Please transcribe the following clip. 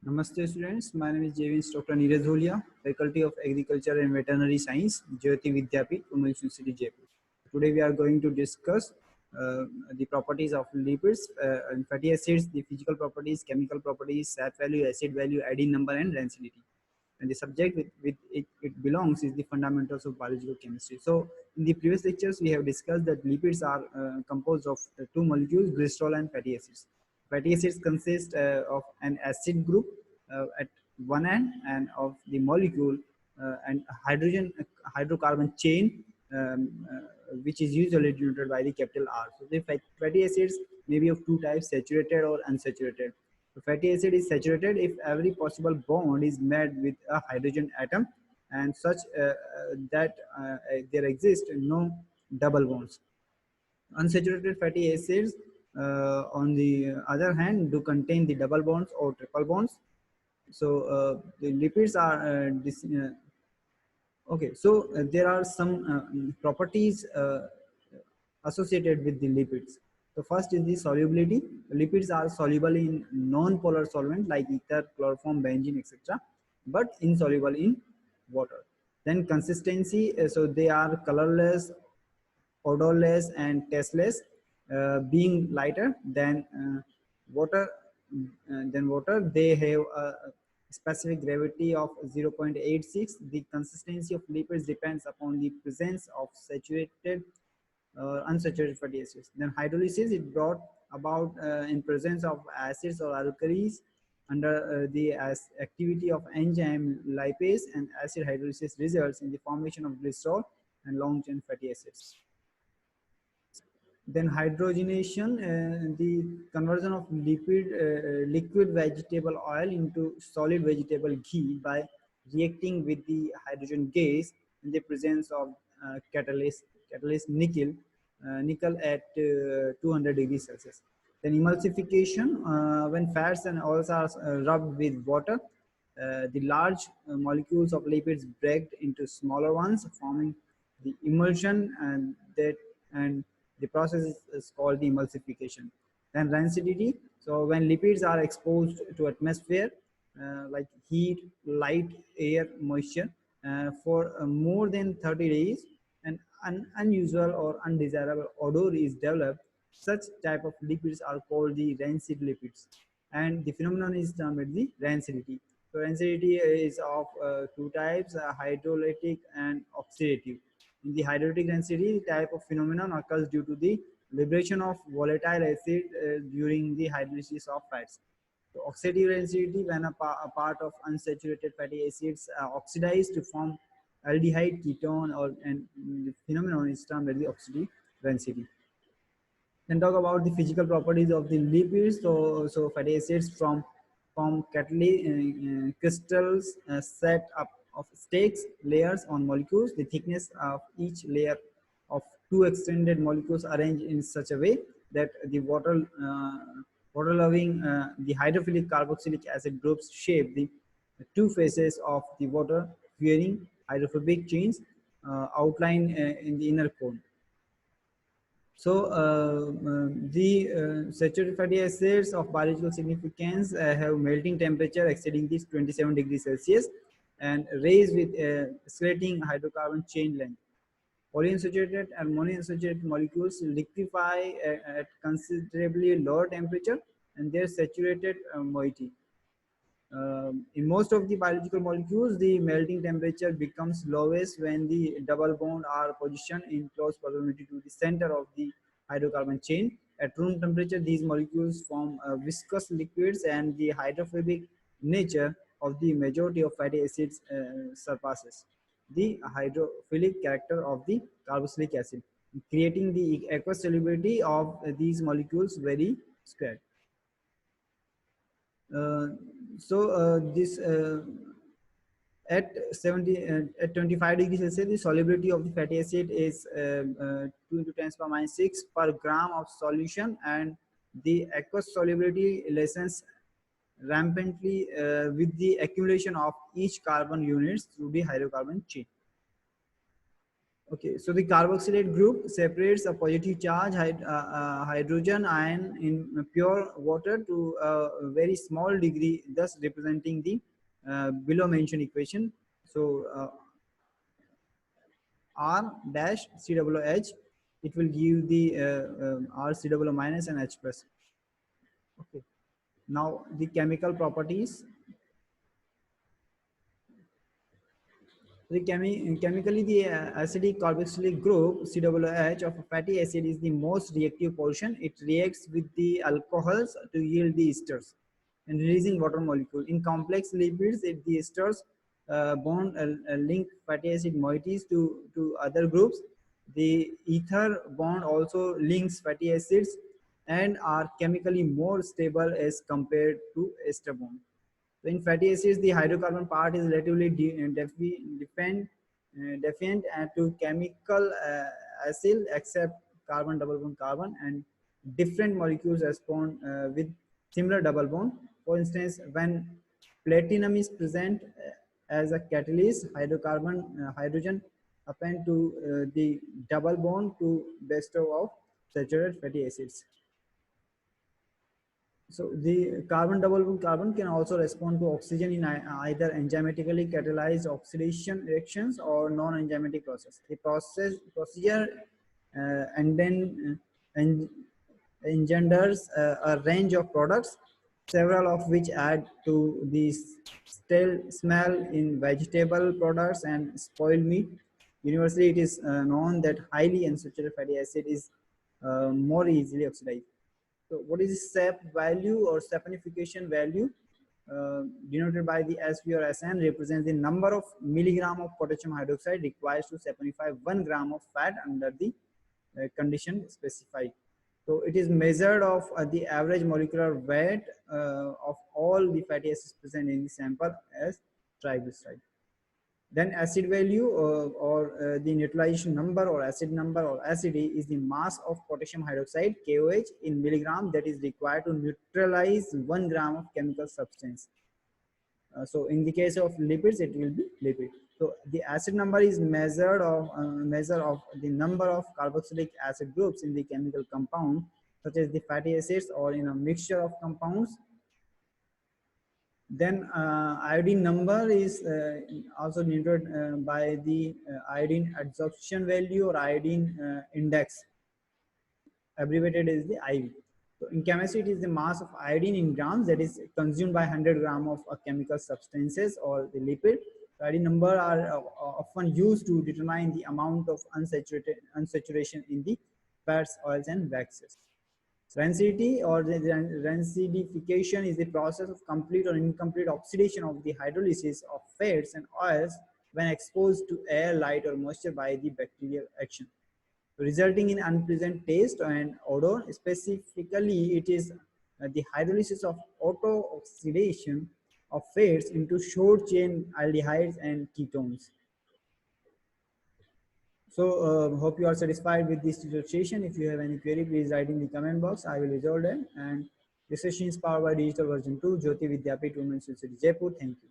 Namaste students, my name is Javin Dr. Neeraj Holia, Faculty of Agriculture and Veterinary Science, Jyoti Vidyapeeth, Women's University, Jaipur. Today we are going to discuss the properties of lipids and fatty acids, the physical properties, chemical properties, sap value, acid value, iodine number and rancidity. And the subject with it belongs is the fundamentals of biological chemistry. So in the previous lectures we have discussed that lipids are composed of two molecules, glycerol and fatty acids. Fatty acids consist of an acid group at one end and of the molecule and hydrocarbon chain which is usually denoted by the capital R. So the fatty acids may be of two types, saturated or unsaturated. So fatty acid is saturated if every possible bond is made with a hydrogen atom and such that there exist no double bonds. Unsaturated fatty acids, on the other hand, do contain the double bonds or triple bonds. So the lipids are okay. So there are some properties associated with the lipids. So first is the solubility. Lipids are soluble in non-polar solvent like ether, chloroform, benzene, etc., but insoluble in water. Then consistency. So they are colorless, odorless and tasteless, being lighter than water. They have a specific gravity of 0.86. The consistency of lipids depends upon the presence of saturated unsaturated fatty acids. Then hydrolysis is brought about in presence of acids or alkalis under the activity of enzyme lipase, and acid hydrolysis results in the formation of glycerol and long chain fatty acids. Then hydrogenation, the conversion of liquid vegetable oil into solid vegetable ghee by reacting with the hydrogen gas in the presence of catalyst nickel at 200 degrees Celsius. Then emulsification, when fats and oils are rubbed with water, the large molecules of lipids break into smaller ones, forming the emulsion, and the process is called the emulsification. Then rancidity. So when lipids are exposed to atmosphere, like heat, light, air, moisture, for more than 30 days, an unusual or undesirable odor is developed. Such type of lipids are called the rancid lipids, and the phenomenon is termed the rancidity. So rancidity is of two types: hydrolytic and oxidative. In the hydrolytic rancidity, the type of phenomenon occurs due to the liberation of volatile acid during the hydrolysis of fats. So oxidative rancidity, when a part of unsaturated fatty acids oxidize to form aldehyde ketone, or and the phenomenon is termed as the oxidative rancidity. Then talk about the physical properties of the lipids. So fatty acids from catalytic crystals set up of stakes layers on molecules. The thickness of each layer of two extended molecules arranged in such a way that the water-loving the hydrophilic carboxylic acid groups shape the two faces of the water-bearing hydrophobic chains outlined in the inner cone. So the saturated fatty acids of biological significance have melting temperature exceeding this 27 degrees Celsius and raised with escalating hydrocarbon chain length. Polyunsaturated and monounsaturated molecules liquefy at considerably lower temperature and their saturated moiety. In most of the biological molecules, the melting temperature becomes lowest when the double bond are positioned in close proximity to the center of the hydrocarbon chain. At room temperature, these molecules form viscous liquids, and the hydrophobic nature of the majority of fatty acids surpasses the hydrophilic character of the carboxylic acid, creating the aqueous solubility of these molecules very squared. Uh, this at 25 degrees Celsius, the solubility of the fatty acid is 2 into 10 power minus 6 per gram of solution, and the aqueous solubility lessens rampantly with the accumulation of each carbon units through the hydrocarbon chain. Okay, so the carboxylate group separates a positive charge hydrogen ion in pure water to a very small degree, thus representing the below mentioned equation. So R dash COOH, it will give the R COO minus and H plus. Okay. Now the chemical properties. Chemically, the acidic carboxylic group COOH of a fatty acid is the most reactive portion. It reacts with the alcohols to yield the esters and releasing water molecule. In complex lipids, if the esters bond link fatty acid moieties to other groups, the ether bond also links fatty acids and are chemically more stable as compared to ester bond. So in fatty acids, the hydrocarbon part is relatively deficient to chemical acyl except carbon double bond carbon, and different molecules respond with similar double bond. For instance, when platinum is present as a catalyst, hydrogen append to the double bond to bestow of saturated fatty acids. So the carbon double bond carbon can also respond to oxygen in either enzymatically catalyzed oxidation reactions or non-enzymatic process. The procedure and then engenders a range of products, several of which add to the stale smell in vegetable products and spoiled meat. Universally, it is known that highly unsaturated fatty acid is more easily oxidized. So what is the SAP value or saponification value? Denoted by the SV or SN, represents the number of milligram of potassium hydroxide required to saponify 1 gram of fat under the condition specified. So it is measured of the average molecular weight of all the fatty acids present in the sample as triglyceride. Then acid value or the neutralization number or acid number or acidity is the mass of potassium hydroxide KOH in milligram that is required to neutralize 1 gram of chemical substance. So in the case of lipids, it will be lipid. So the acid number is measure of the number of carboxylic acid groups in the chemical compound, such as the fatty acids or in a mixture of compounds. Then iodine number is also denoted by the iodine adsorption value or iodine index, abbreviated as the IV. So in chemistry, it is the mass of iodine in grams that is consumed by 100 gram of chemical substances or the lipid. So iodine number are often used to determine the amount of unsaturation in the fats, oils, and waxes. Rancidity or the rancidification is the process of complete or incomplete oxidation of the hydrolysis of fats and oils when exposed to air, light, or moisture by the bacterial action, resulting in unpleasant taste and odor. Specifically, it is the hydrolysis of auto-oxidation of fats into short-chain aldehydes and ketones. So hope you are satisfied with this tutorial session. If you have any query, please write in the comment box. I will resolve them. And this session is powered by Digital Version 2, Jyoti Vidyapeeth Women's University, Jaipur. Thank you.